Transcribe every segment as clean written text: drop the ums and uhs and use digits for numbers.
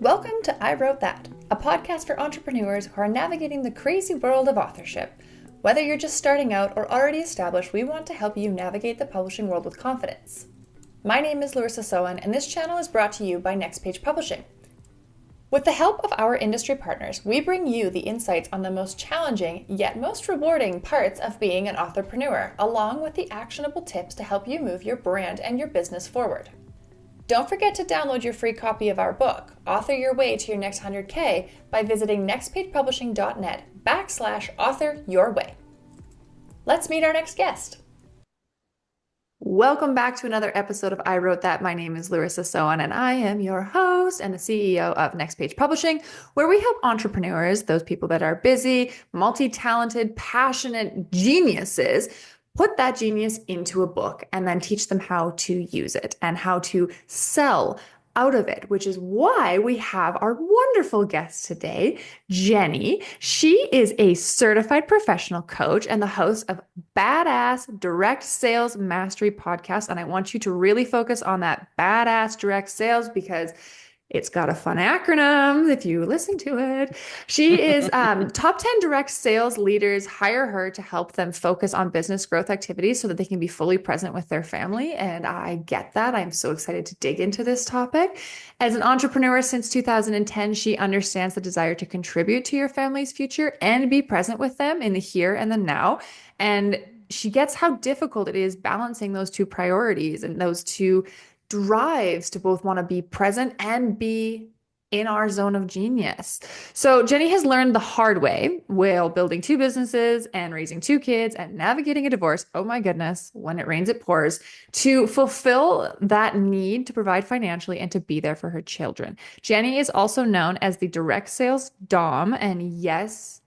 Welcome to I Wrote That, a podcast for entrepreneurs who are navigating the crazy world of authorship. Whether you're just starting out or already established, we want to help you navigate the publishing world with confidence. My name is Larissa Soehn, and this channel is brought to you by Next Page Publishing. With the help of our industry partners, we bring you the insights on the most challenging, yet most rewarding parts of being an authorpreneur, along with the actionable tips to help you move your brand and your business forward. Don't forget to download your free copy of our book, Author Your Way to Your Next 100K, by visiting nextpagepublishing.net/author-your-way. Let's meet our next guest. Welcome back to another episode of I Wrote That. My name is Larissa Soehn, and I am your host and the CEO of Next Page Publishing, where we help entrepreneurs, those people that are busy, multi-talented, passionate geniuses, put that genius into a book and then teach them how to use it and how to sell out of it, which is why we have our wonderful guest today, Jennie. She is a certified professional coach and the host of Badass Direct Sales Mastery podcast. And I want you to really focus on that badass direct sales because it's got a fun acronym if you listen to it. She is top 10 direct sales leaders hire her to help them focus on business growth activities so that they can be fully present with their family. And I get that. I'm so excited to dig into this topic. As an entrepreneur since 2010, she understands the desire to contribute to your family's future and be present with them in the here and the now. And she gets how difficult it is balancing those two priorities and those two drives to both want to be present and be in our zone of genius. So Jennie has learned the hard way while building two businesses and raising two kids and navigating a divorce. Oh my goodness, when it rains, it pours, to fulfill that need to provide financially and to be there for her children. Jennie is also known as the direct sales Dom. And yes,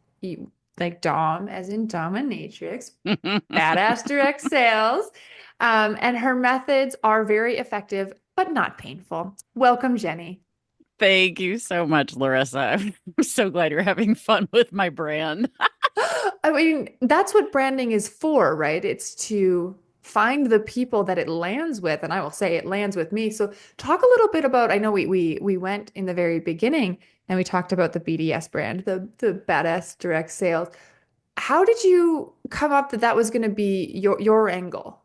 like Dom as in dominatrix, badass direct sales. And her methods are very effective, but not painful. Welcome, Jennie. Thank you so much, Larissa. I'm so glad you're having fun with my brand. I mean, that's what branding is for, right? It's to find the people that it lands with. And I will say it lands with me. So talk a little bit about, I know we went in the very beginning and we talked about the BDS brand, the badass direct sales. How did you come up that was going to be your angle?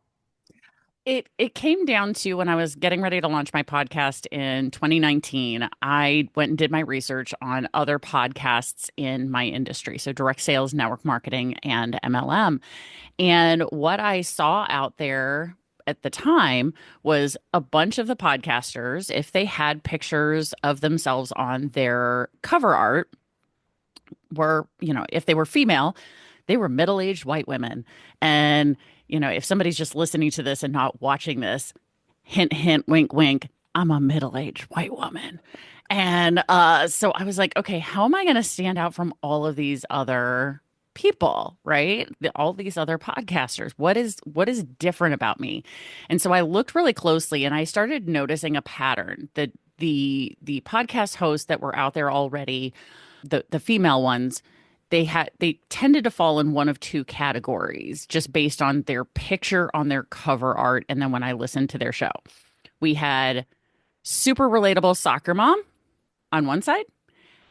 It came down to when I was getting ready to launch my podcast in 2019. I went and did my research on other podcasts in my industry, so direct sales, network marketing, and MLM. And what I saw out there at the time was a bunch of the podcasters, if they had pictures of themselves on their cover art, were, if they were female, they were middle-aged white women. And if somebody's just listening to this and not watching this, hint, hint, wink, wink, I'm a middle-aged white woman. And so I was like, okay, how am I going to stand out from all of these other people, right? All these other podcasters. What is different about me? And so I looked really closely and I started noticing a pattern that the podcast hosts that were out there already, the female ones, they tended to fall in one of two categories just based on their picture on their cover art. And then when I listened to their show, we had super relatable soccer mom on one side,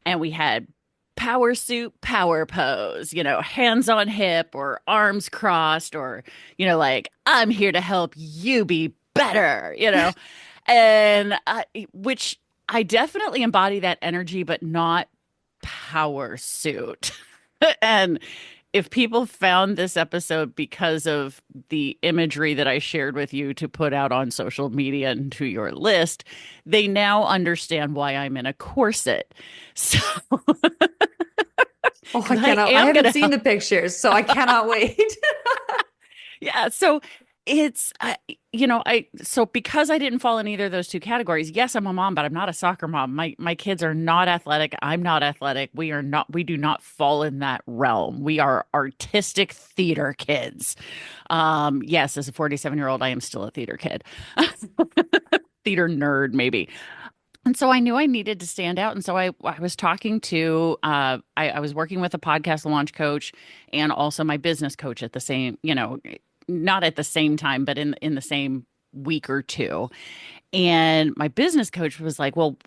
and we had power suit, power pose, hands on hip or arms crossed, or, like, I'm here to help you be better, and which I definitely embody that energy, but not power suit. And if people found this episode because of the imagery that I shared with you to put out on social media and to your list, they now understand why I'm in a corset. So Oh, I cannot. I haven't seen the pictures, so I cannot wait. Yeah. So it's, so because I didn't fall in either of those two categories, yes, I'm a mom, but I'm not a soccer mom. My kids are not athletic. I'm not athletic. We do not fall in that realm. We are artistic theater kids. Yes, as a 47-year-old, I am still a theater kid, theater nerd, maybe. And so I knew I needed to stand out. And so I was talking to, I was working with a podcast launch coach and also my business coach at the same, not at the same time, but in the same week or two. And my business coach was like, well,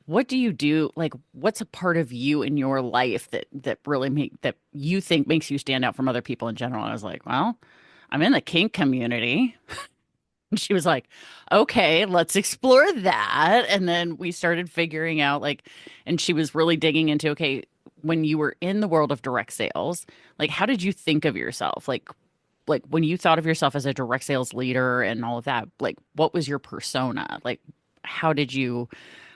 what do you do? Like, what's a part of you in your life that really that you think makes you stand out from other people in general? And I was like, well, I'm in the kink community. And she was like, okay, let's explore that. And then we started figuring out like, and she was really digging into, okay, when you were in the world of direct sales, like how did you think of yourself? Like when you thought of yourself as a direct sales leader and all of that, like what was your persona? Like how did you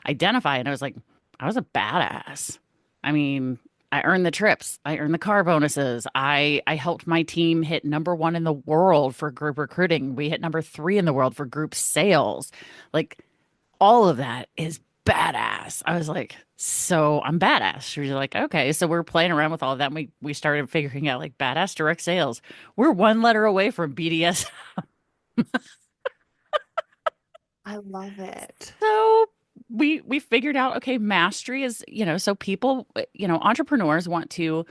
identify? And I was like, I was a badass. I mean, I earned the trips. I earned the car bonuses. I helped my team hit #1 in the world for group recruiting. We hit #3 in the world for group sales. Like all of that is badass. I was like, so I'm badass. She was like, okay. So we're playing around with all of that. And we started figuring out like badass direct sales. We're one letter away from BDS. I love it. So we figured out, okay, mastery is, so people, entrepreneurs want to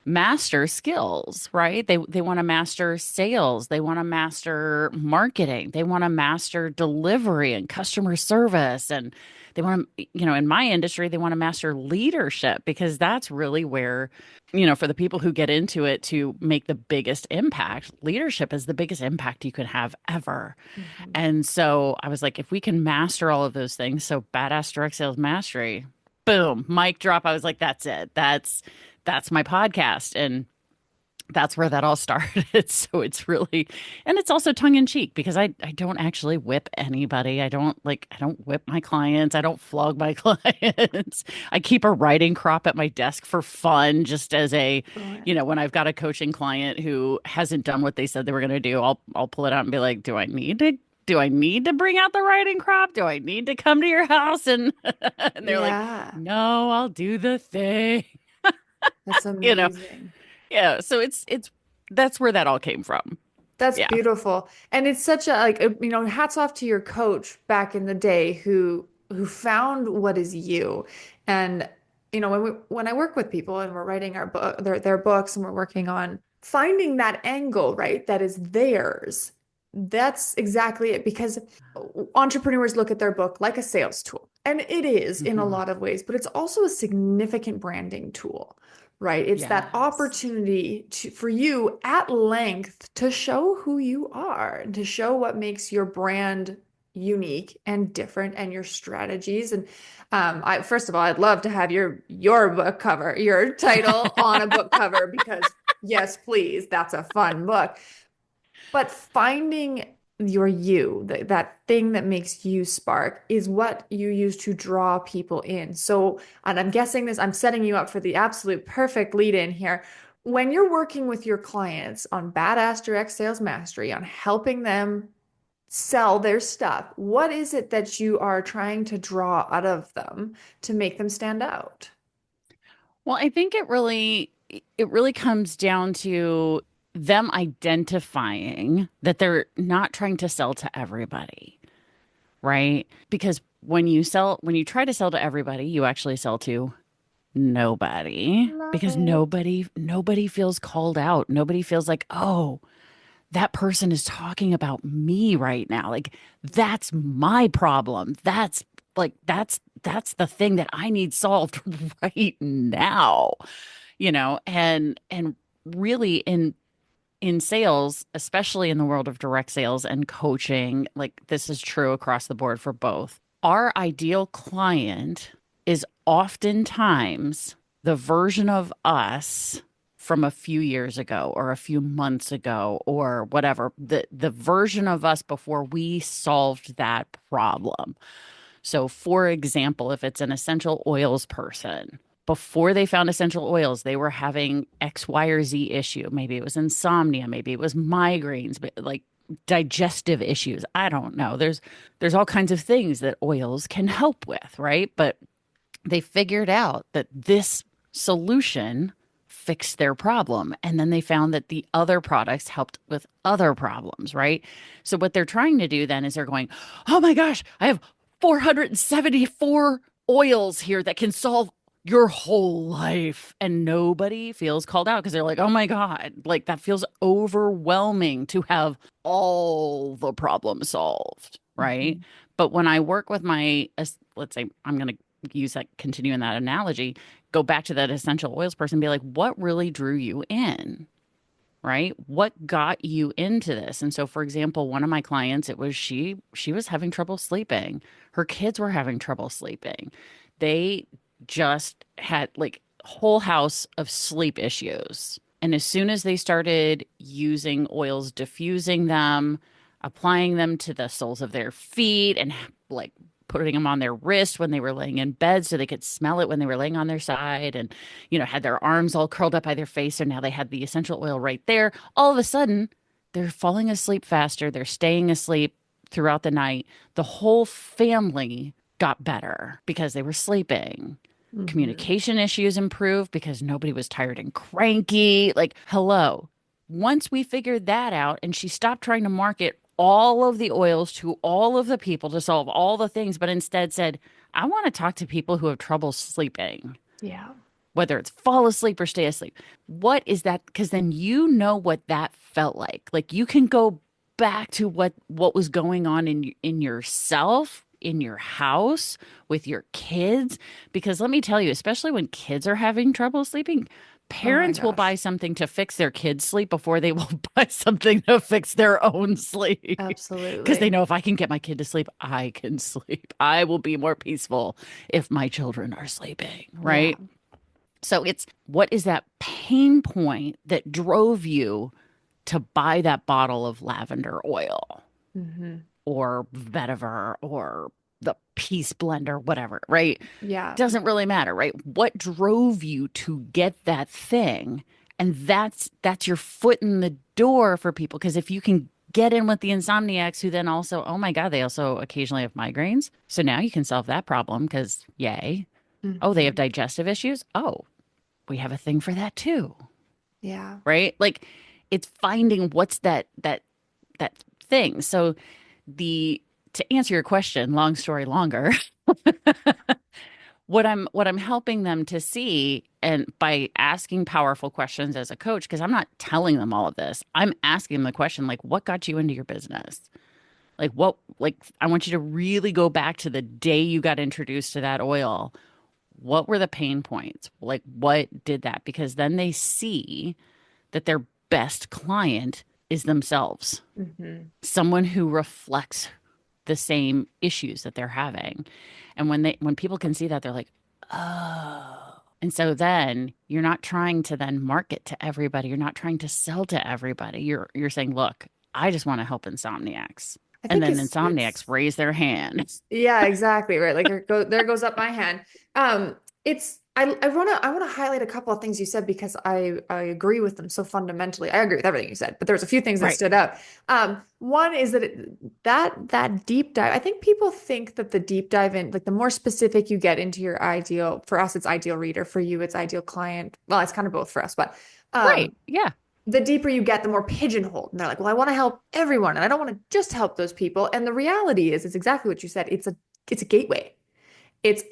master skills, right? They want to master sales, they want to master marketing, they want to master delivery and customer service, and they want to, in my industry, they want to master leadership because that's really where, for the people who get into it to make the biggest impact, leadership is the biggest impact you can have ever. Mhm. And so I was like, if we can master all of those things, so badass direct sales mastery, boom, mic drop. I was like, that's it. That's my podcast. And that's where that all started. So it's really, and it's also tongue in cheek because I don't actually whip anybody. I don't whip my clients. I don't flog my clients. I keep a writing crop at my desk for fun, just as a, Sure. when I've got a coaching client who hasn't done what they said they were going to do, I'll pull it out and be like, do I need to bring out the writing crop? Do I need to come to your house? And and they're like, Yeah, no, I'll do the thing. that's You know, amazing. yeah, so it's that's where that all came from. That's Yeah. beautiful. And it's such a hats off to your coach back in the day who found what is you. And when I work with people and we're writing our book their books and we're working on finding that angle, right, that is theirs. That's exactly it because entrepreneurs look at their book like a sales tool. And it is in a Hmm. lot of ways, but it's also a significant branding tool, right? It's that Yes. opportunity for you at length to show who you are and to show what makes your brand unique and different and your strategies. And first of all, I'd love to have your book cover, your title on a book cover because yes, please, that's a fun book. But finding your you, that thing that makes you spark, is what you use to draw people in. So, and I'm guessing this, I'm setting you up for the absolute perfect lead in here. When you're working with your clients on badass direct sales mastery, on helping them sell their stuff, what is it that you are trying to draw out of them to make them stand out? Well, I think it really comes down to them identifying that they're not trying to sell to everybody, right? Because when you try to sell to everybody, you actually sell to nobody Love because it. nobody feels called out. Nobody feels like, "Oh, that person is talking about me right now. Like that's my problem. That's the thing that I need solved right now." And really in sales, especially in the world of direct sales and coaching, like this is true across the board for both. Our ideal client is oftentimes the version of us from a few years ago or a few months ago or whatever, the version of us before we solved that problem. So, for example, if it's an essential oils person, before they found essential oils, they were having X, Y, or Z issue. Maybe it was insomnia, maybe it was migraines, but like digestive issues. I don't know. There's all kinds of things that oils can help with, right? But they figured out that this solution fixed their problem. And then they found that the other products helped with other problems, right? So what they're trying to do then is they're going, oh my gosh, I have 474 oils here that can solve your whole life. And nobody feels called out because they're like, oh my God, like that feels overwhelming to have all the problems solved, right? Mhm. But when I work with let's say I'm going to use that, continue in that analogy, go back to that essential oils person and be like, what really drew you in? Right? What got you into this? And so, for example, one of my clients, it was she was having trouble sleeping. Her kids were having trouble sleeping. They just had like whole house of sleep issues. And as soon as they started using oils, diffusing them, applying them to the soles of their feet and like putting them on their wrist when they were laying in bed so they could smell it when they were laying on their side and, had their arms all curled up by their face. So now they had the essential oil right there. All of a sudden, they're falling asleep faster. They're staying asleep throughout the night. The whole family got better because they were sleeping. Mm-hmm. Communication issues improved because nobody was tired and cranky. Like, hello. Once we figured that out and she stopped trying to market all of the oils to all of the people to solve all the things, but instead said, I want to talk to people who have trouble sleeping, Yeah. whether it's fall asleep or stay asleep. What is that? Because then you know what that felt like. Like you can go back to what was going on in yourself, in your house, with your kids. Because let me tell you, especially when kids are having trouble sleeping, Oh my parents will buy gosh. something to fix their kids' sleep before they will buy something to fix their own sleep. Because they Absolutely. know if I can get my kid to sleep, I can sleep. I will be more peaceful if my children are sleeping, Yeah. right? So it's what is that pain point that drove you to buy that bottle of lavender oil Mm-hmm. or vetiver or the peace blender, whatever, right? Yeah. Doesn't really matter, right? What drove you to get that thing? And that's your foot in the door for people. Because if you can get in with the insomniacs who then also, oh my God, they also occasionally have migraines. So now you can solve that problem because yay. Oh, they have Mm-hmm. digestive issues. Oh, we have a thing for that too, Yeah. right? Like it's finding what's that thing. So the to answer your question, long story longer, what I'm helping them to see and by asking powerful questions as a coach, because I'm not telling them all of this. I'm asking them the question like, what got you into your business? Like I want you to really go back to the day you got introduced to that oil. What were the pain points? Like, what did that? Because then they see that their best client is themselves, Mm-hmm. someone who reflects the same issues that they're having. And when people can see that, they're like, oh. And so then you're not trying to then market to everybody. You're not trying to sell to everybody. You're saying, look, I just want to help insomniacs. I And think then it's insomniacs raise their hand. yeah, exactly right. Like there goes up my hand. It's I wanna highlight a couple of things you said because I agree with them so fundamentally. I agree with everything you said, but there's a few things that Right. stood out. One is that that deep dive. I think people think that the deep dive in, like the more specific you get into your ideal, for us it's ideal reader, for you it's ideal client. Well, it's kind of both for us, but Right. um Yeah. the deeper you get, the more pigeonholed. And they're like, well, I want to help everyone and I don't want to just help those people. And the reality is, it's exactly what you said. It's a gateway. It's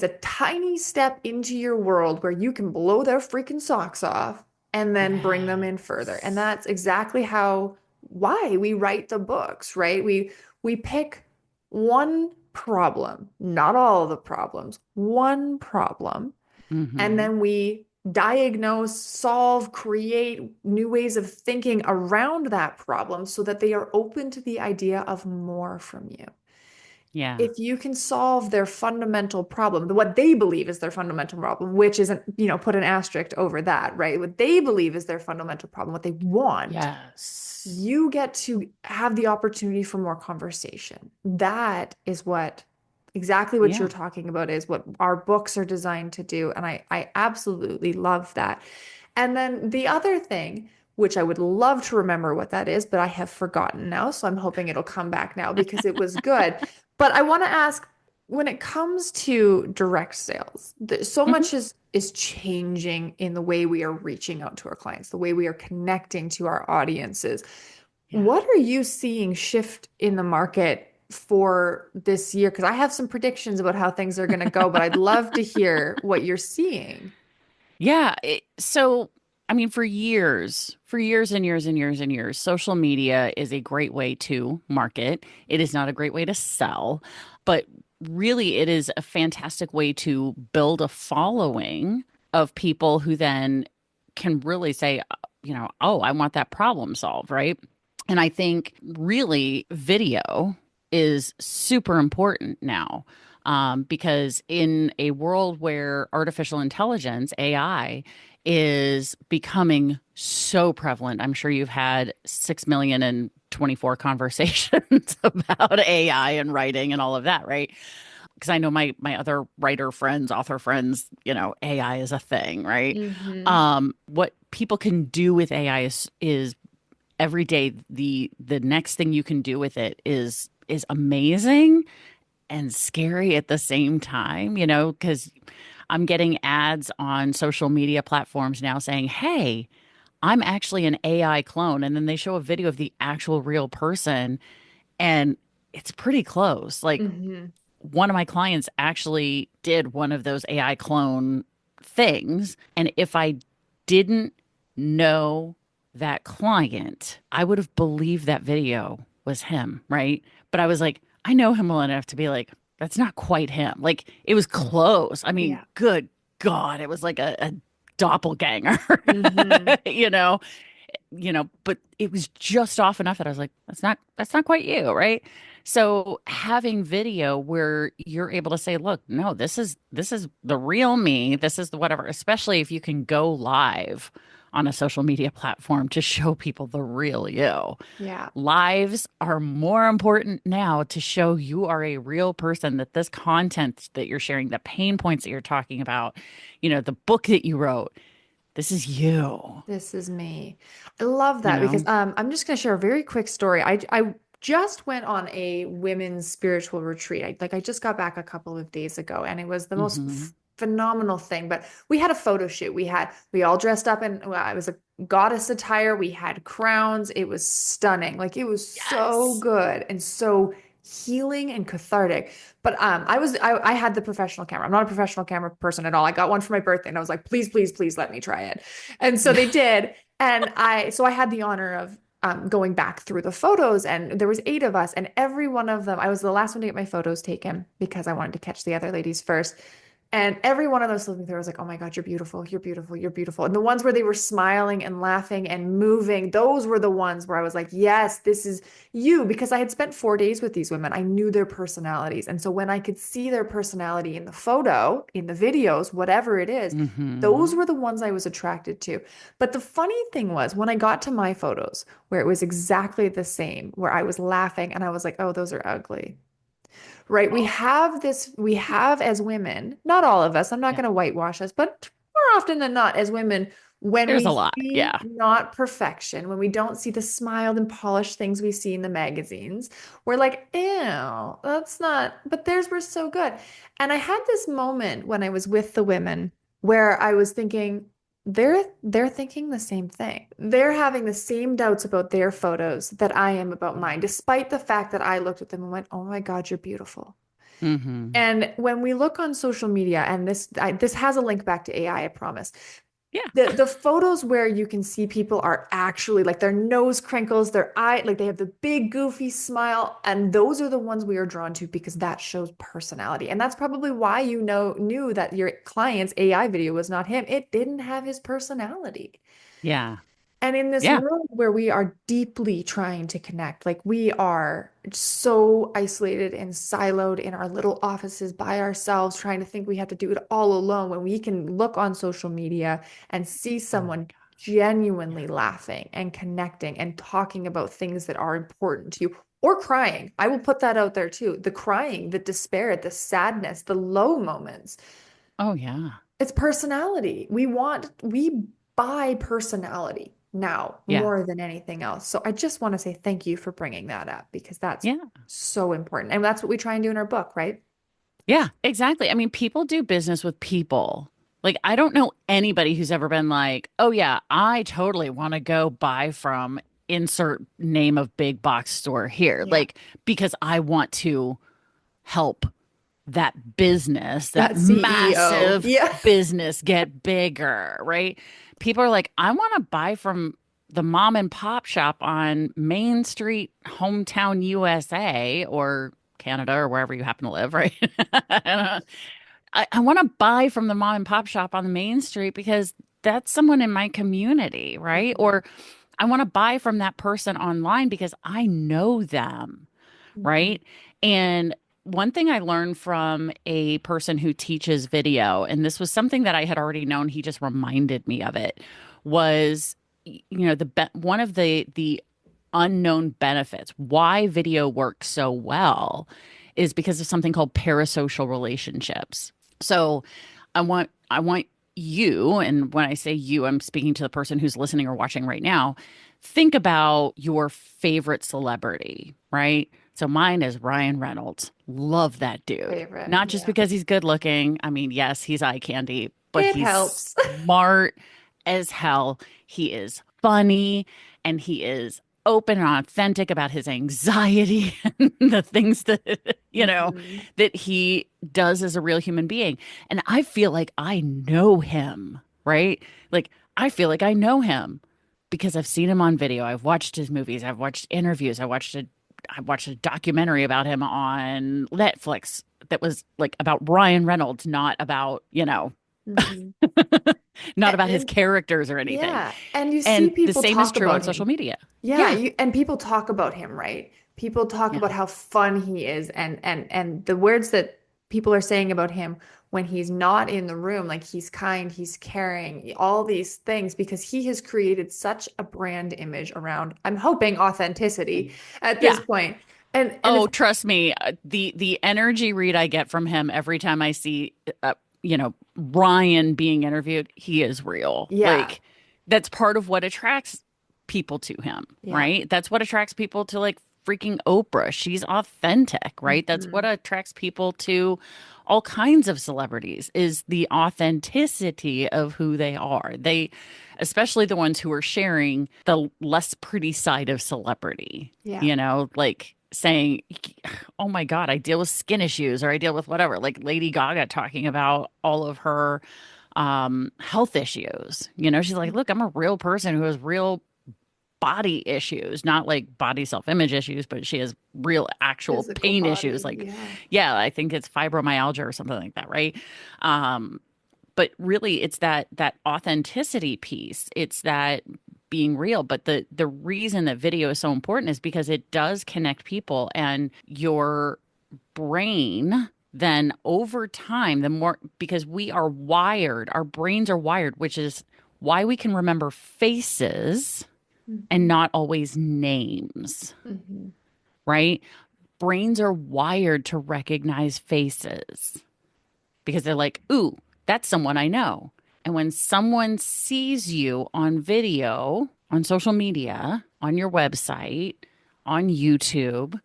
a tiny step into your world where you can blow their freaking socks off and then bring them in further. And Yes. that's exactly why we write the books, right? We pick one problem, not all of the problems, one problem, and Mm-hmm. then we diagnose, solve, create new ways of thinking around that problem so that they are open to the idea of more from you. Yeah. If you can solve their fundamental problem, what they believe is their fundamental problem, which isn't, put an asterisk over that, right? What they believe is their fundamental problem, what they want, Yes. you get to have the opportunity for more conversation. That is exactly what you're Yeah. talking about is what our books are designed to do. And I absolutely love that. And then the other thing, which I would love to remember what that is, but I have forgotten now. So I'm hoping it'll come back now because it was good. But I want to ask, when it comes to direct sales, so Hmm. much is changing in the way we are reaching out to our clients, the way we are connecting to our audiences. Yeah. What are you seeing shift in the market for this year? Because I have some predictions about how things are going to go, but I'd love to hear what you're seeing. Yeah. So, I mean, for years and years and years and years, social media is a great way to market. It is not a great way to sell, but really it is a fantastic way to build a following of people who then can really say, oh, I want that problem solved, right? And I think really video is super important now, because in a world where artificial intelligence, AI, is becoming so prevalent. I'm sure you've had 6 million and 24 conversations about AI and writing and all of that, right? Because I know my other writer friends, author friends, AI is a thing, right? Hmm. What people can do with AI is every day the next thing you can do with it is amazing and scary at the same time, because I'm getting ads on social media platforms now saying, "Hey, I'm actually an AI clone." And then they show a video of the actual real person and it's pretty close. Like Hmm. one of my clients actually did one of those AI clone things. And if I didn't know that client, I would have believed that video was him, right? But I was like, I know him well enough to be like, that's not quite him. Like it was close. I mean, Yeah. good God, it was like a doppelganger, Hmm. you know? But it was just off enough that I was like, that's not quite you, right? So having video where you're able to say, look, no, this is the real me. This is the whatever, especially if you can go live on a social media platform to show people the real you. Yeah. Lives are more important now to show you are a real person, that this content that you're sharing, the pain points that you're talking about, the book that you wrote, this is you, This is me. I love you that because know? I'm just going to share a very quick story. I just went on a women's spiritual retreat. I just got back a couple of days ago, and it was the most Hmm. phenomenal thing. But we had a photo shoot. We all dressed up in well, I was a goddess attire. We had crowns. It was stunning. Like it was so Yes. good and so healing and cathartic. But I had the professional camera. I'm not a professional camera person at all. I got one for my birthday, and I was like, please, please, please let me try it. And so they did. And I had the honor of going back through the photos, and there was 8 of us, and every one of them, I was the last one to get my photos taken because I wanted to catch the other ladies first. And every one of those looking through, I was like, oh my God, you're beautiful, you're beautiful, you're beautiful. And the ones where they were smiling and laughing and moving, those were the ones where I was like, yes, this is you. Because I had spent 4 days with these women. I knew their personalities. And so when I could see their personality in the photo, in the videos, whatever it is, those Hmm. were the ones I was attracted to. But the funny thing was, when I got to my photos, where it was exactly the same, where I was laughing and I was like, oh, those are ugly, right? We have as women, not all of us, I'm not Yeah. going to whitewash us, but more often than not, as women, when There's we a lot. see Yeah. not perfection, when we don't see the smiled and polished things we see in the magazines, we're like, ew, that's not, but theirs were so good. And I had this moment when I was with the women where I was thinking, they're thinking the same thing. They're having the same doubts about their photos that I am about Yeah. mine, despite the fact that I looked at them and went, "Oh my God, you're beautiful." Hmm. And when we look on social media, and this has a link back to AI, I promise. Yeah. The photos where you can see people are actually like their nose crinkles, their eye, like they have the big goofy smile, and those are the ones we are drawn to because that shows personality. And that's probably why knew that your client's AI video was not him. It didn't have his personality. Yeah. And in this Yeah. world where we are deeply trying to connect, like we are so isolated and siloed in our little offices by ourselves, trying to think we have to do it all alone, when we can look on social media and see Oh my someone God. genuinely Yeah. laughing and connecting and talking about things that are important to you or crying. I will put that out there too. The crying, the despair, the sadness, the low moments. Oh yeah. It's personality. We buy personality now Yeah. more than anything else. So I just want to say thank you for bringing that up because that's Yeah. so important. And that's what we try and do in our book, right? Yeah. Exactly. I mean, people do business with people. Like, I don't know anybody who's ever been like, oh yeah, I totally want to go buy from insert name of big box store here. Yeah. Like, because I want to help that business, that That CEO. massive Yeah. business get bigger, right? People are like, I want to buy from the mom and pop shop on Main Street, hometown USA, or Canada or wherever you happen to live, right? I want to buy from the mom and pop shop on the main street because that's someone in my community, right? Mhm. Or I want to buy from that person online because I know them, Mhm. right? And one thing I learned from a person who teaches video, and this was something that I had already known, he just reminded me of it, was one of the unknown benefits why video works so well is because of something called parasocial relationships. So I want you, and when I say you, I'm speaking to the person who's listening or watching right now. Think about your favorite celebrity, right? So mine is Ryan Reynolds. Love that dude. Favorite. Not just Yeah. because he's good looking. I mean, yes, he's eye candy, but It he's helps. smart as hell. He is funny and he is open and authentic about his anxiety and the things that, Mhm. that he does as a real human being. And I feel like I know him, right? Like, I feel like I know him because I've seen him on video. I've watched his movies. I've watched interviews. I watched a documentary about him on Netflix that was like about Ryan Reynolds, not about, Mhm. not about his And characters or anything. yeah, and you see And the people same is talk true on about social him. media. Yeah, Yeah. and people talk about him, right? People talk Yeah. about how fun he is and the words that people are saying about him when he's not in the room, like he's kind, he's caring, all these things because he has created such a brand image around, I'm hoping authenticity at this Yeah. point. And Oh, it's trust me, the energy read I get from him every time I see Ryan being interviewed, he is real. yeah, Like that's part of what attracts people to him, yeah. right? That's what attracts people to like freaking Oprah. She's authentic, right? That's what Hmm. attracts people to all kinds of celebrities is the authenticity of who they are. They, especially the ones who are sharing the less pretty side of celebrity, Yeah. like saying, oh my God, I deal with skin issues or I deal with whatever, like Lady Gaga talking about all of her health issues. She's like, look, I'm a real person who has real body issues, not like body self-image issues, but she has real actual Physical pain issues. body. Like, Yeah. yeah, I think it's fibromyalgia or something like that, right? Um, but really it's that authenticity piece. It's that being real. But the reason that video is so important is because it does connect people and your brain then over time, the more because we are wired, our brains are wired, which is why we can remember faces and Hmm. not always names, Hmm. right? Brains are wired to recognize faces because they're like, ooh, that's someone I know. And when someone sees you on video, on social media, on your website, on YouTube,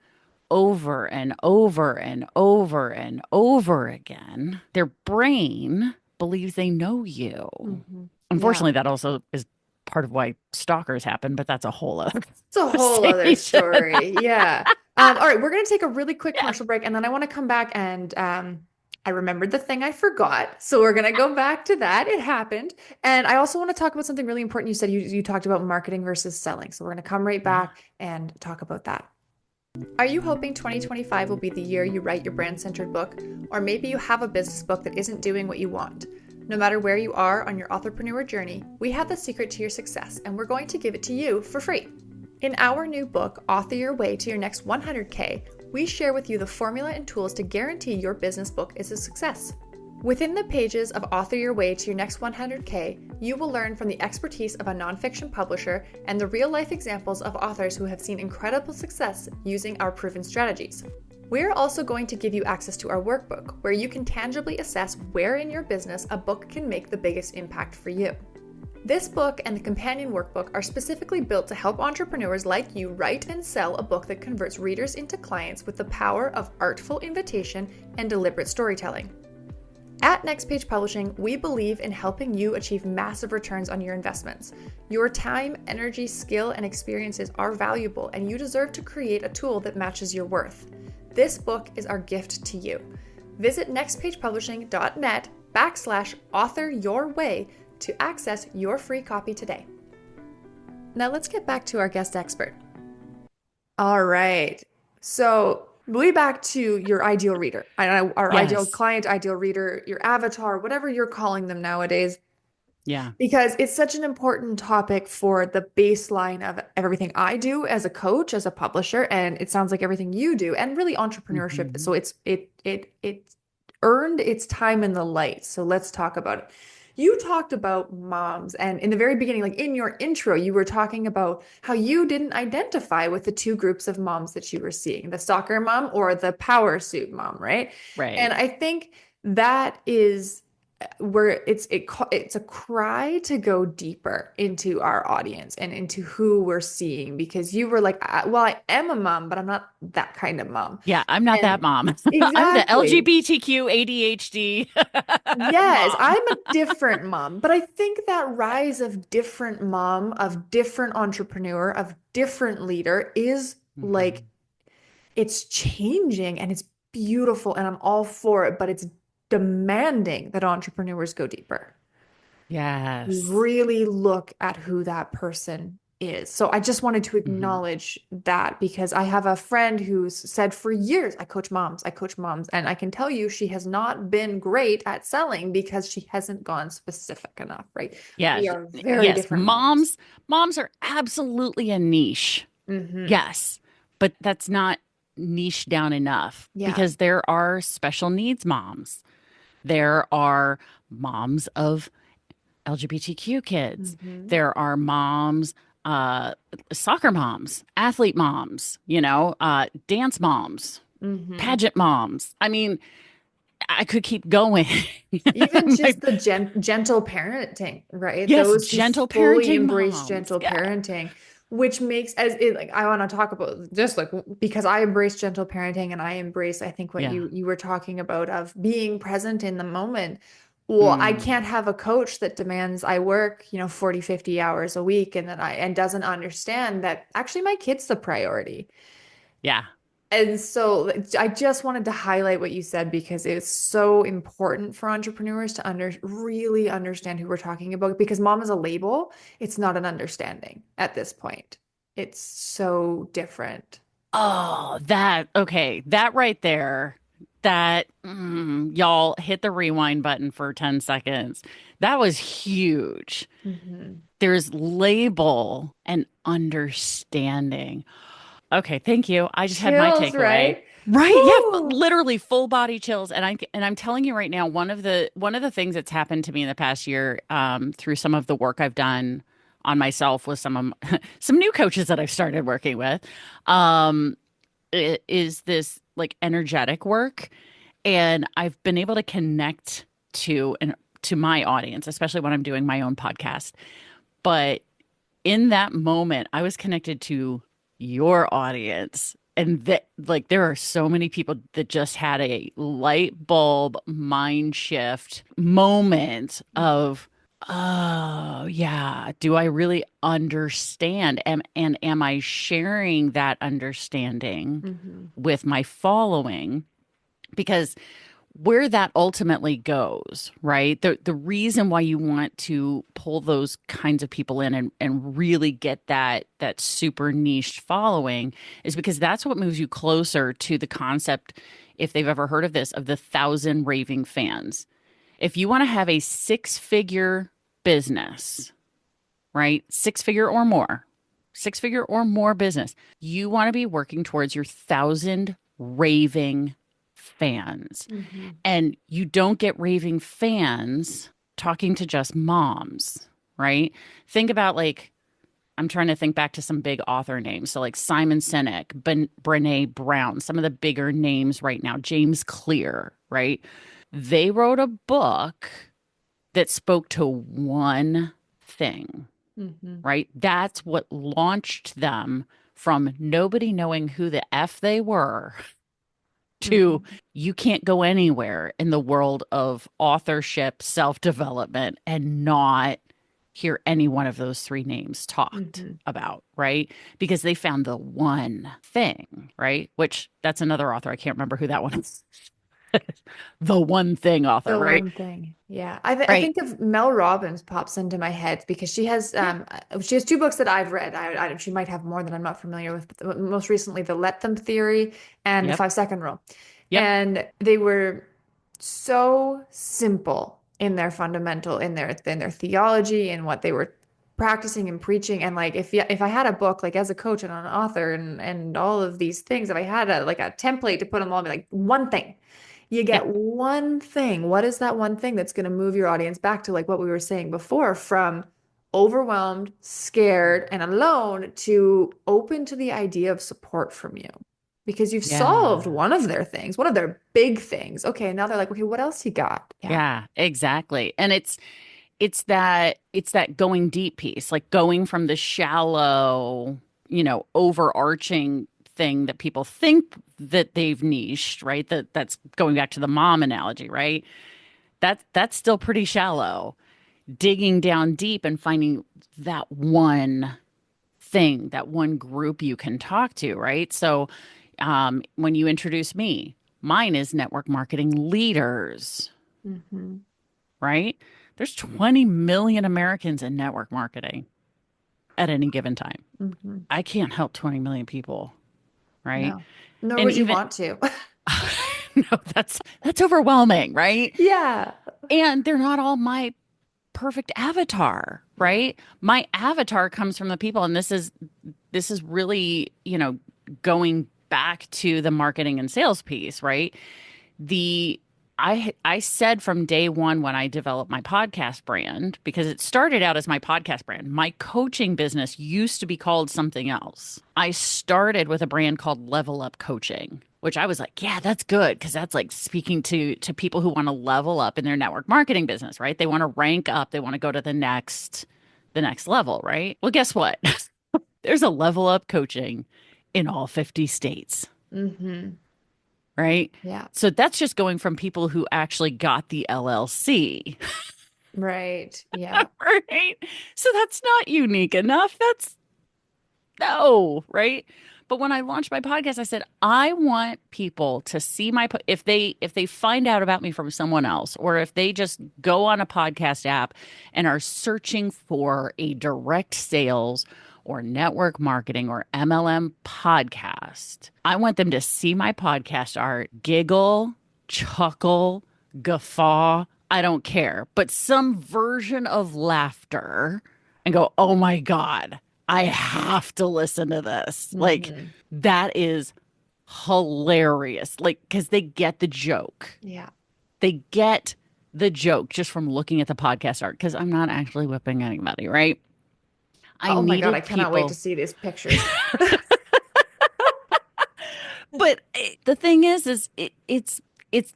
over and over and over and over again, their brain believes they know you. Hmm. Yeah. Unfortunately, that also is part of why stalkers happen, but that's a whole other It's a whole other conversation. story. Yeah. All right, we're going to take a really quick Yeah. commercial break and then I want to come back and I remembered the thing I forgot. So we're going to go back to that. It happened. And I also want to talk about something really important. You said you talked about marketing versus selling. So we're going to come right Yeah. back and talk about that. Are you hoping 2025 will be the year you write your brand centered book? Or maybe you have a business book that isn't doing what you want? No matter where you are on your entrepreneur journey, we have the secret to your success and we're going to give it to you for free. In our new book, Author Your Way to Your Next 100K, we share with you the formula and tools to guarantee your business book is a success. Within the pages of Author Your Way to Your Next 100K, you will learn from the expertise of a nonfiction publisher and the real-life examples of authors who have seen incredible success using our proven strategies. We're also going to give you access to our workbook, where you can tangibly assess where in your business a book can make the biggest impact for you. This book and the companion workbook are specifically built to help entrepreneurs like you write and sell a book that converts readers into clients with the power of artful invitation and deliberate storytelling. At Next Page Publishing, we believe in helping you achieve massive returns on your investments. Your time, energy, skill, and experiences are valuable, and you deserve to create a tool that matches your worth. This book is our gift to you. Visit nextpagepublishing.net/authoryourway to access your free copy today. Now let's get back to our guest expert. All right. So way back to your ideal reader, our ideal Yes. client, ideal reader, your avatar, whatever you're calling them nowadays, Yeah. because it's such an important topic for the baseline of everything I do as a coach, as a publisher, and it sounds like everything you do, and really entrepreneurship. Hmm. So it earned its time in the light. So let's talk about it. You talked about moms, and in the very beginning, like in your intro, you were talking about how you didn't identify with the two groups of moms that you were seeing, the soccer mom or the power suit mom, right? And Right. I think that is where it's a cry to go deeper into our audience and into who we're seeing, because you were like, well, I am a mom, but I'm not that kind of mom. Yeah, I'm not that And mom. I'm the exactly. LGBTQ ADHD Yes, mom. I'm a different mom, but I think that rise of different mom, of different entrepreneur, of different leader is like Hmm. it's changing and it's beautiful and I'm all for it, but it's demanding that entrepreneurs go deeper. Yes. Really look at who that person is. So I just wanted to Hmm. acknowledge that, because I have a friend who's said for years, I coach moms, and I can tell you she has not been great at selling because she hasn't gone specific enough, right? We Yes. are very Yes. different moms. Moms are absolutely a niche. Hmm. Yes. But that's not niche down enough Yeah. because there are special needs moms. There are moms of LGBTQ kids. Hmm. There are moms, uh, soccer moms, athlete moms, dance moms, Hmm. pageant moms. I mean, I could keep going. Even My, just the gentle parenting, right? yes, Those who gentle fully parenting embrace moms. gentle Yeah. parenting, which makes as it like I want to talk about just like because I embrace gentle parenting and I embrace I think what Yeah. you were talking about of being present in the moment. Well, I Mm, can't have a coach that demands I work, 40, 50 hours a week and doesn't understand that actually my kid's the priority. yeah. And so I just wanted to highlight what you said because it's so important for entrepreneurs to really understand who we're talking about, because mom is a label. It's not an understanding at this point. It's so different. Oh, okay. That right there, y'all hit the rewind button for 10 seconds. That was huge. Hmm. There's label and understanding. Okay, thank you. I just had my Chills, takeaway. right? Right. Yeah, Whew. literally full body chills. And I'm telling you right now, one of the things that's happened to me in the past year, through some of the work I've done on myself with some new coaches that I've started working with, um, is this like energetic work. And I've been able to connect to my audience, especially when I'm doing my own podcast. But in that moment, I was connected to your audience. And that, like, there are so many people that just had a light bulb mind shift moment of, oh, yeah, do I really understand? And am I sharing that understanding Hmm. with my following? Because where that ultimately goes, right? The reason why you want to pull those kinds of people in and really get that super niche following is because that's what moves you closer to the concept, if they've ever heard of this, of the 1,000 raving fans. If you want to have a six-figure business, right? Six figure or more business, you want to be working towards your 1,000 raving fans. Hmm. And you don't get raving fans talking to just moms, right? Think about like, I'm trying to think back to some big author names. So, like Simon Sinek, Brene Brown, some of the bigger names right now, James Clear, right? They wrote a book that spoke to one thing, Hmm. right? That's what launched them from nobody knowing who the F they were to Hmm. you can't go anywhere in the world of authorship, self development, and not hear any one of those three names talked Hmm. about, right? Because they found the one thing, right? Which that's another author. I can't remember who that one is. The one thing author, The right? one thing. Yeah. I Right. think of Mel Robbins pops into my head because Yeah. she has two books that I've read. She might have more that I'm not familiar with. But most recently, The Let Them Theory and The Yep. 5 Second Rule. Yep. And they were so simple in their fundamental, in their theology and what they were practicing and preaching. And like if I had a book like as a coach and an author and all of these things, if I had a like a template to put them all, I'd be like one thing. You Yep. get one thing. What is that one thing that's going to move your audience back to like what we were saying before from overwhelmed, scared, and alone to open to the idea of support from you? Because you've solved Yeah. one of their things, one of their big things. Okay, now they're like, okay, what else you got? Yeah. Yeah, exactly. And it's that going deep piece, like going from the shallow, overarching thing that people think that they've niched, right? That's going back to the mom analogy, right? That's still pretty shallow. Digging down deep and finding that one thing, that one group you can talk to, right? So, when you introduce me, mine is network marketing leaders, Mm-hmm. right? There's 20 million Americans in network marketing at any given time. Mm-hmm. I can't help 20 million people, right? No. Nor And would you even want to. no, that's overwhelming, right? Yeah. And they're not all my perfect avatar, Yeah. right? My avatar comes from the people, and this is really, going back to the marketing and sales piece, right? The I said from day one when I developed my podcast brand, because it started out as my podcast brand. My coaching business used to be called something else. I started with a brand called Level Up Coaching, which I was like, yeah, that's good because that's like speaking to people who want to level up in their network marketing business, right? They want to rank up, they want to go to the next level, right? Well, guess what? There's a Level Up Coaching in all 50 states, Mm-hmm. right? Yeah. So that's just going from people who actually got the LLC, Right. Yeah. right? So that's not unique enough. That's no, right? But when I launched my podcast, I said I want people to see if they find out about me from someone else, or if they just go on a podcast app and are searching for a direct sales or network marketing or MLM podcast, I want them to see my podcast art, giggle, chuckle, guffaw, I don't care, but some version of laughter and go, "Oh my God, I have to listen to this." Like, Mm-hmm. that is hilarious. Like, because they get the joke. Yeah. They get the joke just from looking at the podcast art, because I'm not actually whipping anybody, right? I Oh my God, I needed cannot wait to people. see these pictures. But the thing is it's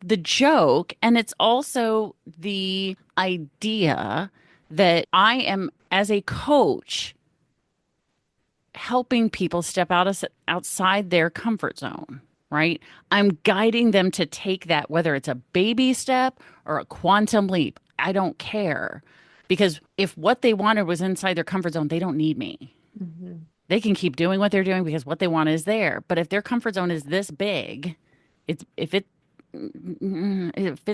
the joke, and it's also the idea that I am, as a coach, helping people step outside their comfort zone, right? I'm guiding them to take that, whether it's a baby step or a quantum leap. I don't care. Because if what they wanted was inside their comfort zone, they don't need me. Mm-hmm. They can keep doing what they're doing because what they want is there. But if their comfort zone is this big, if it's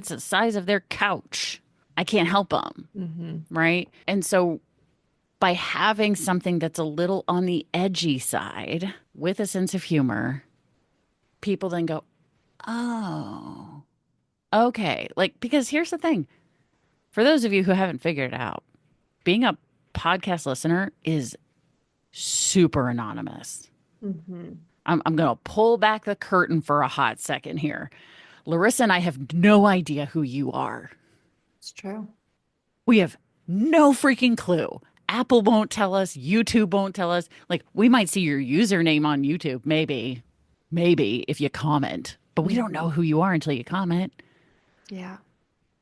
the size of their couch, I can't help them, Mm-hmm. right? And so by having something that's a little on the edgy side with a sense of humor, people then go, "Oh, okay." Like, because here's the thing, for those of you who haven't figured it out, being a podcast listener is super anonymous. Mm-hmm. I'm going to pull back the curtain for a hot second here. Larissa and I have no idea who you are. It's true. We have no freaking clue. Apple won't tell us. YouTube won't tell us. Like, we might see your username on YouTube, maybe if you comment, but we don't know Mm-hmm. who you are until you comment, Yeah.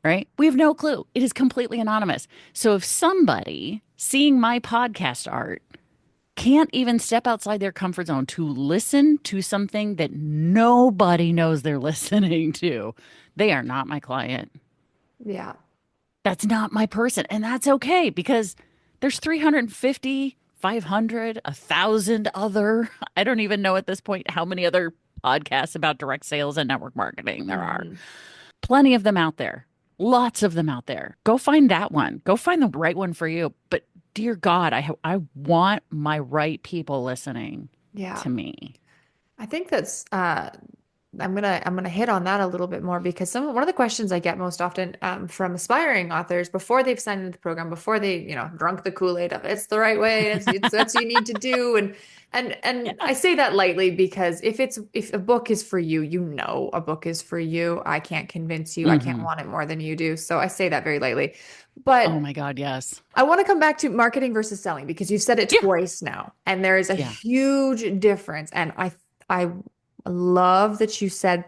right? We have no clue. It is completely anonymous. So if somebody seeing my podcast art can't even step outside their comfort zone to listen to something that nobody knows they're listening to, they are not my client. Yeah. That's not my person. And that's okay, because there's 350, 500, 1,000 other, I don't even know at this point how many other podcasts about direct sales and network marketing there are. Mm-hmm. Plenty of them out there. Lots of them out there. Go find that one. Go find the right one for you. But dear God, I want my right people listening Yeah. to me. I think that's I'm gonna hit on that a little bit more because one of the questions I get most often from aspiring authors before they've signed into the program, before they, drunk the Kool-Aid of it's the right way, it's what you need to do. And Yeah. I say that lightly because if a book is for you, a book is for you. I can't convince you. I can't Hmm. want it more than you do. So I say that very lightly. Oh But my God, yes. I want to come back to marketing versus selling because you've said it Yeah. twice now, and there is a Yeah. huge difference. And I love that you said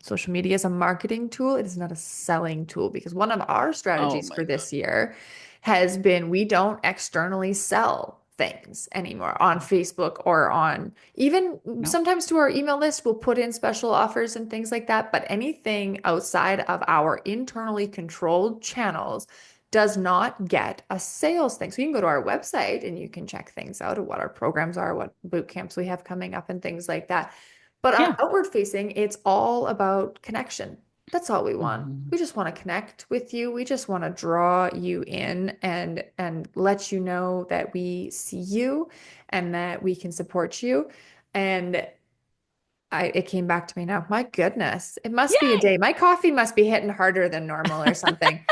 social media is a marketing tool. It is not a selling tool because one of our Oh strategies my for God. this year has been we don't externally sell things anymore on Facebook or on even No. sometimes to our email list, we'll put in special offers and things like that. But anything outside of our internally controlled channels does not get a sales thing. So you can go to our website and you can check things out of what our programs are, what boot camps we have coming up and things like that. But on Yeah. outward facing, it's all about connection. That's all we want. Hmm. We just want to connect with you. We just want to draw you in and let you know that we see you and that we can support you. And it came back to me now. My goodness, it must be a Yay. day. My coffee must be hitting harder than normal or something.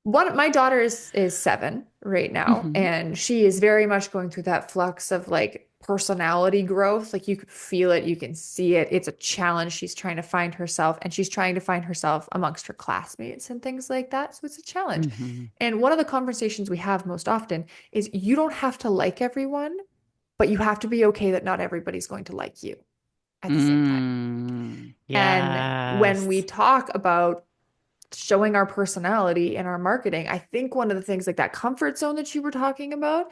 My daughter is 7 right now, Hmm. and she is very much going through that flux of like personality growth. Like you can feel it, you can see it. It's a challenge. She's trying to find herself, and she's trying to find herself amongst her classmates and things like that. So it's a challenge. Hmm. And one of the conversations we have most often is you don't have to like everyone, but you have to be okay that not everybody's going to like you at the same time. And when we Yes. talk about showing our personality in our marketing, I think one of the things like that comfort zone that you were talking about,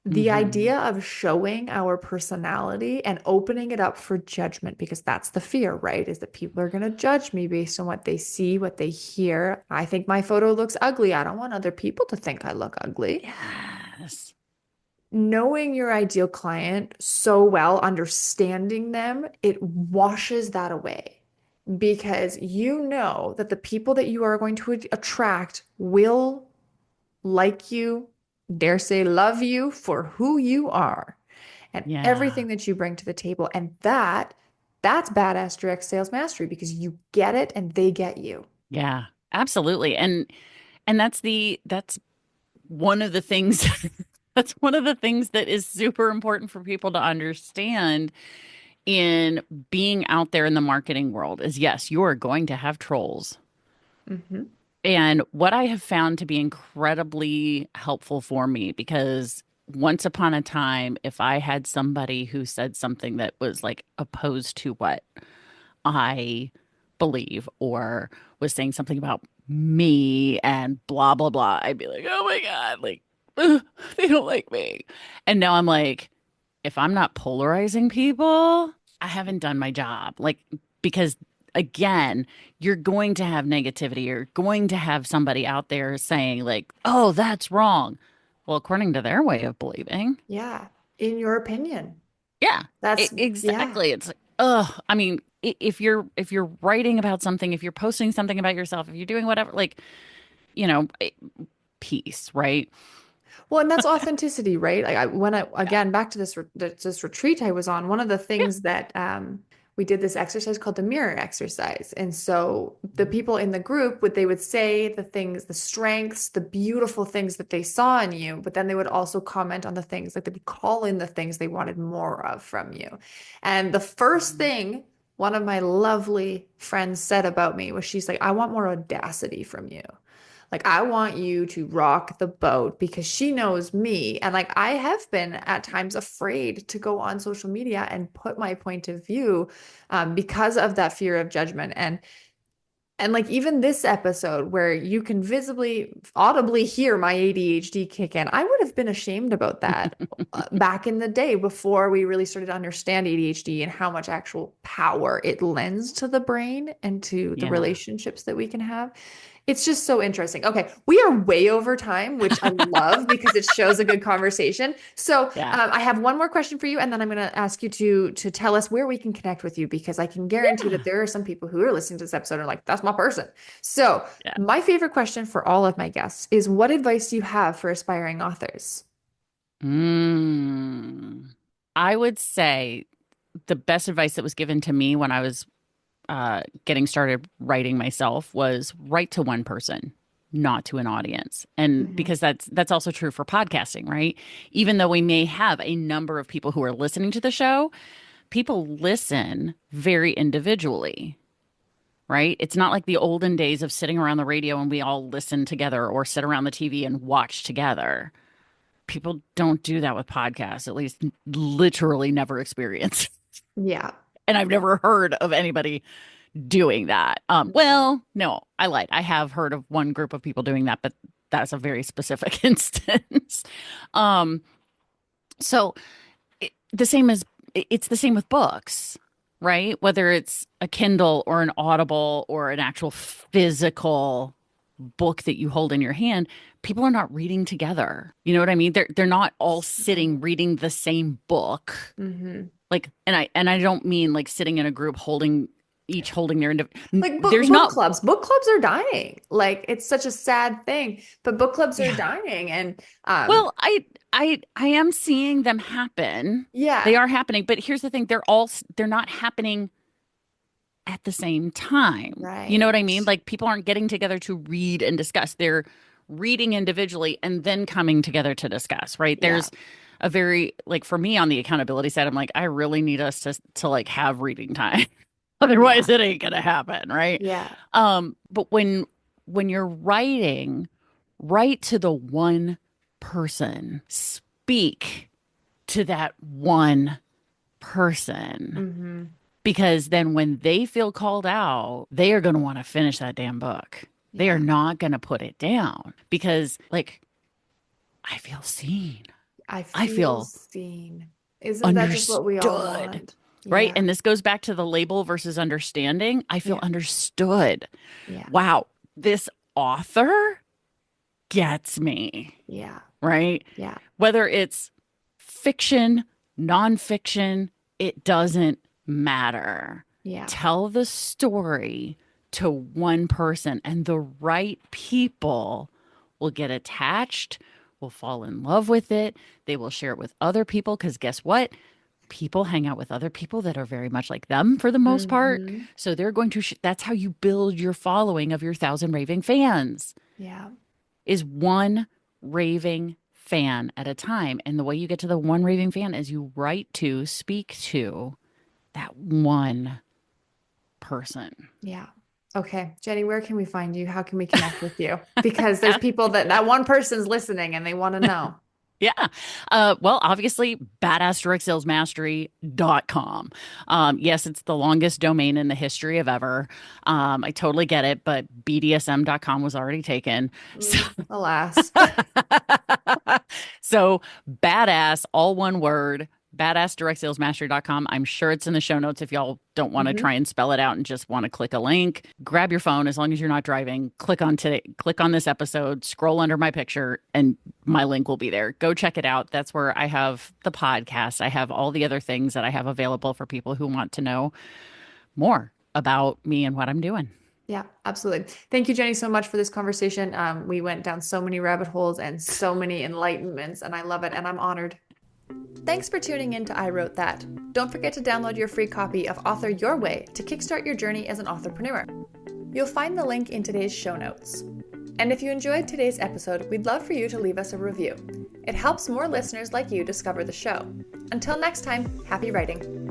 the Hmm. idea of showing our personality and opening it up for judgment, because that's the fear, right? Is that people are going to judge me based on what they see, what they hear. I think my photo looks ugly. I don't want other people to think I look ugly. Yes. Knowing your ideal client so well, understanding them, it washes that away because you know that the people that you are going to attract will like you, dare say, love you for who you are and Yeah. everything that you bring to the table. And that's badass direct sales mastery because you get it and they get you. Yeah. Absolutely. And that's one of the things that's one of the things that is super important for people to understand in being out there in the marketing world is yes, you are going to have trolls. Hmm. And what I have found to be incredibly helpful for me, because once upon a time, if I had somebody who said something that was like opposed to what I believe or was saying something about me and blah, blah, blah, I'd be like, oh my God, like, ugh, they don't like me. And now I'm like, if I'm not polarizing people, I haven't done my job. Like, because again, you're going to have negativity. You're going to have somebody out there saying, like, oh, that's wrong. Well, according to their way of believing. Yeah. In your opinion. Yeah, That's, yeah. exactly. It's like, ugh. I mean, if you're writing about something, if you're posting something about yourself, if you're doing whatever, like, you know, peace, right? Well, and that's authenticity, right? Like when I Yeah. again back to this retreat I was on, one of the Yeah. things that we did this exercise called the mirror exercise. And so the people in the group they would say the things, the strengths, the beautiful things that they saw in you, but then they would also comment on the things like they would call in the things they wanted more of from you. And the first Mhm. thing one of my lovely friends said about me was she's like, I want more audacity from you. Like, I want you to rock the boat because she knows me. And like, I have been at times afraid to go on social media and put my point of view because of that fear of judgment. And like, even this episode where you can visibly, audibly hear my ADHD kick in, I would have been ashamed about that back in the day before we really started to understand ADHD and how much actual power it lends to the brain and to the Yeah. relationships that we can have. It's just so interesting. Okay, we are way over time, which I love because it shows a good conversation. So Yeah. I have one more question for you, and then I'm going to ask you to tell us where we can connect with you because I can guarantee that Yeah. there are some people who are listening to this episode and are like, "That's my person." So Yeah. my favorite question for all of my guests is, "What advice do you have for aspiring authors?" Mm. I would say the best advice that was given to me when I was getting started writing myself was write to one person, not to an audience. And Mhm. because that's also true for podcasting, right? Even though we may have a number of people who are listening to the show, people listen very individually, right? It's not like the olden days of sitting around the radio and we all listen together or sit around the TV and watch together. People don't do that with podcasts, at least literally never experienced. Yeah. And I've never heard of anybody doing that. Mhm. Well, no, I lied. I have heard of one group of people doing that, but that's a very specific instance. Um, so the same as it's the same with books, right? Whether it's a Kindle or an Audible or an actual physical book that you hold in your hand, people are not reading together. You know what I mean? They're not all sitting reading the same book. Mhm. Like, and I don't mean like sitting in a group holding each holding their Like there's book not. clubs. Book clubs are dying. Like it's such a sad thing, but book clubs are Yeah. dying. And Well, I am seeing them happen. They yeah, are happening, but here's the thing, they're not happening at the same time. You know what right. I mean? Like people aren't getting together to read and discuss. They're reading individually and then coming together to discuss, right? Yeah. There's a very like for me on the accountability side, I'm like, I really need us to like have reading time. Yeah. Otherwise it ain't gonna happen, right? Yeah. But when you're writing, write to the one person. Speak to that one person. Hmm. Because then when they feel called out, they are going to want to finish that damn book. They are Yeah. not going to put it down because, like, I feel seen. I I feel feel seen. Isn't that just what we all understood, want? right? Yeah. And this goes back to the label versus understanding. I feel Yeah. understood. Yeah. Wow, this author gets me, Yeah. right? Yeah. Whether it's fiction, nonfiction, it doesn't matter. Yeah. Tell the story to one person, and the right people will get attached, will fall in love with it. They will share it with other people because guess what? People hang out with other people that are very much like them for the most part. Hmm. So they're going to, that's how you build your following of your thousand raving fans Yeah. is one raving fan at a time. And the way you get to the one raving fan is you write to, speak to that one person. Yeah. Okay. Jenny, where can we find you? How can we connect with you? Because there's people that one person's listening and they want to know. Yeah. Well, obviously, badassdirectsalesmastery.com. Yes, it's the longest domain in the history of ever. I totally get it, but bdsm.com was already taken. So, Alas. so badass, all one word, badassdirectsalesmastery.com. I'm sure it's in the show notes if y'all don't want to try Hmm. and spell it out and just want to click a link. Grab your phone as long as you're not driving. Click on this episode, scroll under my picture, and my link will be there. Go check it out. That's where I have the podcast. I have all the other things that I have available for people who want to know more about me and what I'm doing. Yeah, absolutely. Thank you, Jenny, so much for this conversation. We went down so many rabbit holes and so many enlightenments, and I love it, and I'm honored. Thanks for tuning in to I Wrote That. Don't forget to download your free copy of Author Your Way to kickstart your journey as an entrepreneur. You'll find the link in today's show notes. And if you enjoyed today's episode, we'd love for you to leave us a review. It helps more listeners like you discover the show. Until next time, happy writing.